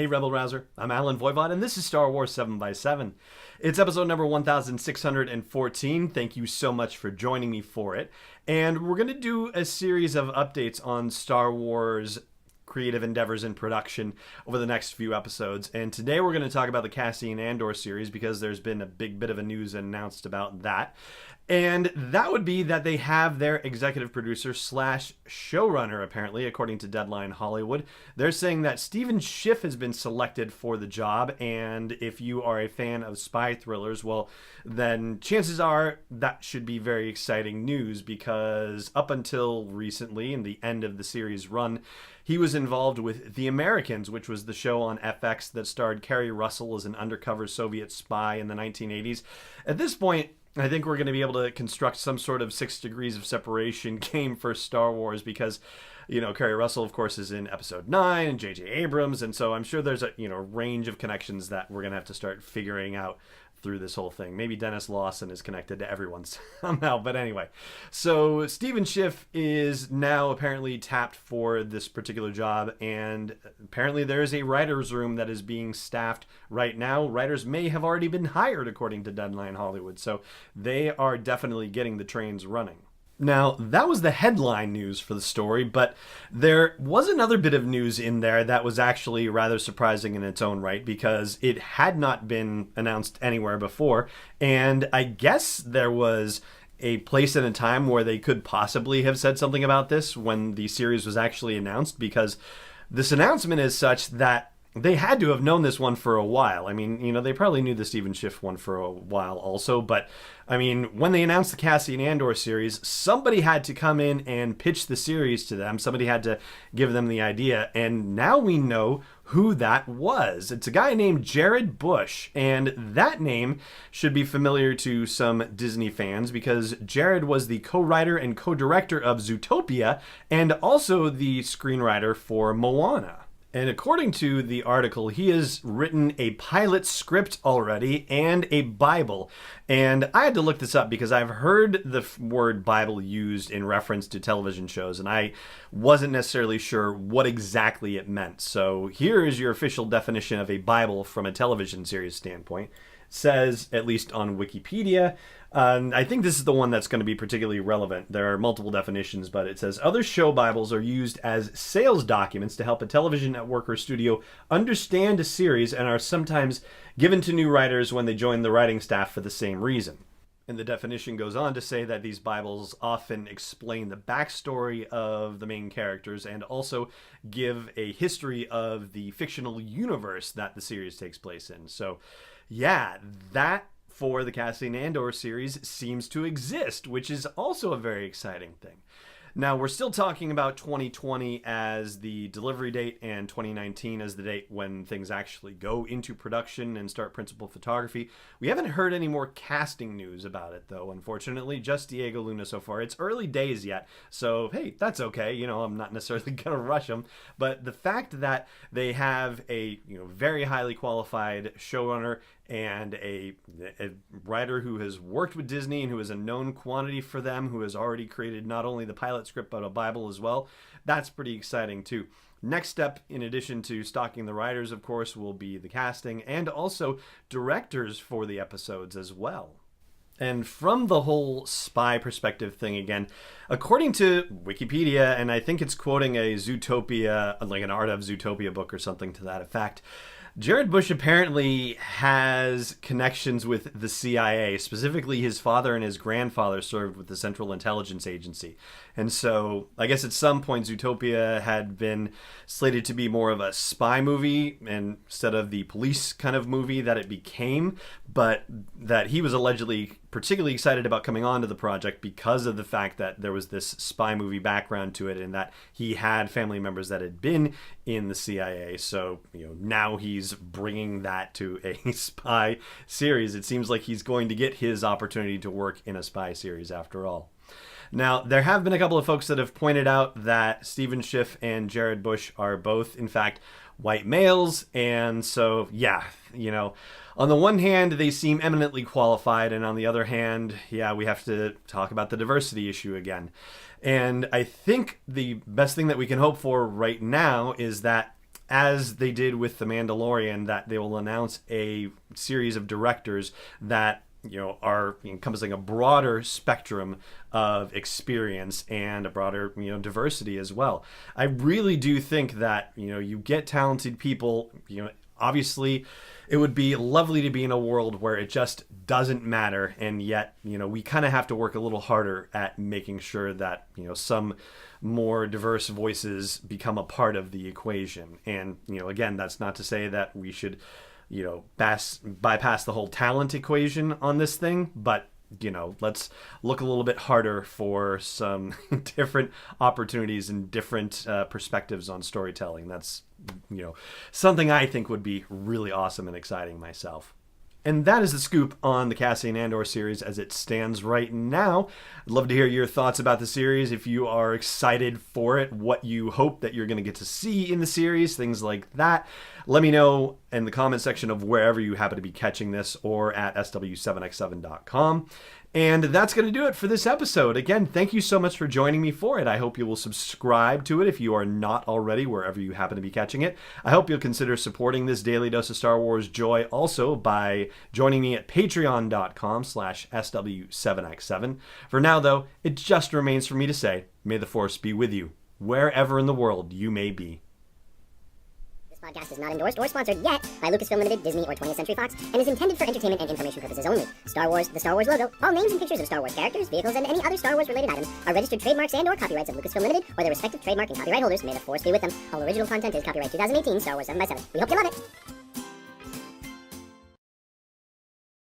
Hey Rebel Rouser, I'm Alan Voivod, and this is Star Wars 7x7. It's episode number 1614. Thank you so much for joining me for it. And we're going to do a series of updates on Star Wars creative endeavors in production over the next few episodes. And today we're going to talk about the Cassian Andor series because there's been a big bit of a news announced about that. And that would be that they have their executive producer slash showrunner, apparently, according to Deadline Hollywood. They're saying that Schiff has been selected for the job. And if you are a fan of spy thrillers, well, then chances are that should be very exciting news, because up until recently, in the end of the series run, he was involved with The Americans, which was the show on FX that starred Kerry Russell as an undercover Soviet spy in the 1980s. At this point, I think we're going to be able to construct some sort of 6 degrees of separation game for Star Wars because, you know, Kerry Russell, of course, is in Episode 9 and J.J. Abrams. And so I'm sure there's a, range of connections that we're going to have to start figuring out through this whole thing. Maybe Dennis Lawson is connected to everyone somehow. But anyway, so Schiff is now apparently tapped for this particular job. And apparently there is a writer's room that is being staffed right now. Writers may have already been hired, according to Deadline Hollywood. So they are definitely getting the trains running. Now, that was the headline news for the story, but there was another bit of news in there that was actually rather surprising in its own right, because it had not been announced anywhere before, and I guess there was a place and a time where they could possibly have said something about this when the series was actually announced, because this announcement is such that they had to have known this one for a while. I mean, they probably knew the Schiff one for a while also, but I mean, when they announced the Cassian Andor series, somebody had to come in and pitch the series to them. Somebody had to give them the idea, and now we know who that was. It's a guy named Jared Bush, and that name should be familiar to some Disney fans because Jared was the co-writer and co-director of Zootopia and also the screenwriter for Moana. And according to the article, he has written a pilot script already and a Bible. And I had to look this up because I've heard the word Bible used in reference to television shows, and I wasn't necessarily sure what exactly it meant. So here is your official definition of a Bible from a television series standpoint. It says, at least on Wikipedia, I think this is the one that's going to be particularly relevant. There are multiple definitions, but it says, other show Bibles are used as sales documents to help a television network or studio understand a series and are sometimes given to new writers when they join the writing staff for the same reason. And the definition goes on to say that these Bibles often explain the backstory of the main characters and also give a history of the fictional universe that the series takes place in. So, yeah, that for the Cassian Andor series seems to exist, which is also a very exciting thing. Now, we're still talking about 2020 as the delivery date and 2019 as the date when things actually go into production and start principal photography. We haven't heard any more casting news about it, though, unfortunately. Just Diego Luna so far. It's early days yet, so hey, that's okay. I'm not necessarily going to rush them. But the fact that they have a very highly qualified showrunner and a writer who has worked with Disney and who is a known quantity for them, who has already created not only the pilot script but a Bible as well, that's pretty exciting too. Next step, in addition to stocking the writers, of course, will be the casting and also directors for the episodes as well. And from the whole spy perspective thing again, according to Wikipedia, and I think it's quoting a Zootopia, like an Art of Zootopia book or something to that effect, Jared Bush apparently has connections with the CIA. Specifically, his father and his grandfather served with the Central Intelligence Agency. And so I guess at some point Zootopia had been slated to be more of a spy movie instead of the police kind of movie that it became, but that he was allegedly particularly excited about coming onto the project because of the fact that there was this spy movie background to it and that he had family members that had been in the CIA. So, now he's bringing that to a spy series. It seems like he's going to get his opportunity to work in a spy series after all. Now, there have been a couple of folks that have pointed out that Schiff and Jared Bush are both, in fact, white males. And so, yeah, on the one hand, they seem eminently qualified. And on the other hand, yeah, we have to talk about the diversity issue again. And I think the best thing that we can hope for right now is that as they did with The Mandalorian, that they will announce a series of directors that are encompassing a broader spectrum of experience and a broader, diversity as well. I really do think that, you get talented people, obviously it would be lovely to be in a world where it just doesn't matter, and yet, we kind of have to work a little harder at making sure that, some more diverse voices become a part of the equation. And, again, that's not to say that we should bypass the whole talent equation on this thing, but let's look a little bit harder for some different opportunities and different perspectives on storytelling. That's something I think would be really awesome and exciting myself. And that is the scoop on the Cassian Andor series as it stands right now. I'd love to hear your thoughts about the series. If you are excited for it, what you hope that you're going to get to see in the series, things like that. Let me know in the comment section of wherever you happen to be catching this, or at sw7x7.com. And that's going to do it for this episode. Again, thank you so much for joining me for it. I hope you will subscribe to it if you are not already, wherever you happen to be catching it. I hope you'll consider supporting this daily dose of Star Wars joy also by joining me at patreon.com/sw7x7. For now, though, it just remains for me to say, may the Force be with you, wherever in the world you may be. This podcast is not endorsed or sponsored yet by Lucasfilm Limited, Disney, or 20th Century Fox, and is intended for entertainment and information purposes only. Star Wars, the Star Wars logo, all names and pictures of Star Wars characters, vehicles, and any other Star Wars-related items are registered trademarks and/or copyrights of Lucasfilm Limited or their respective trademark and copyright holders. May the Force be with them. All original content is copyright 2018 Star Wars 7x7. We hope you love it.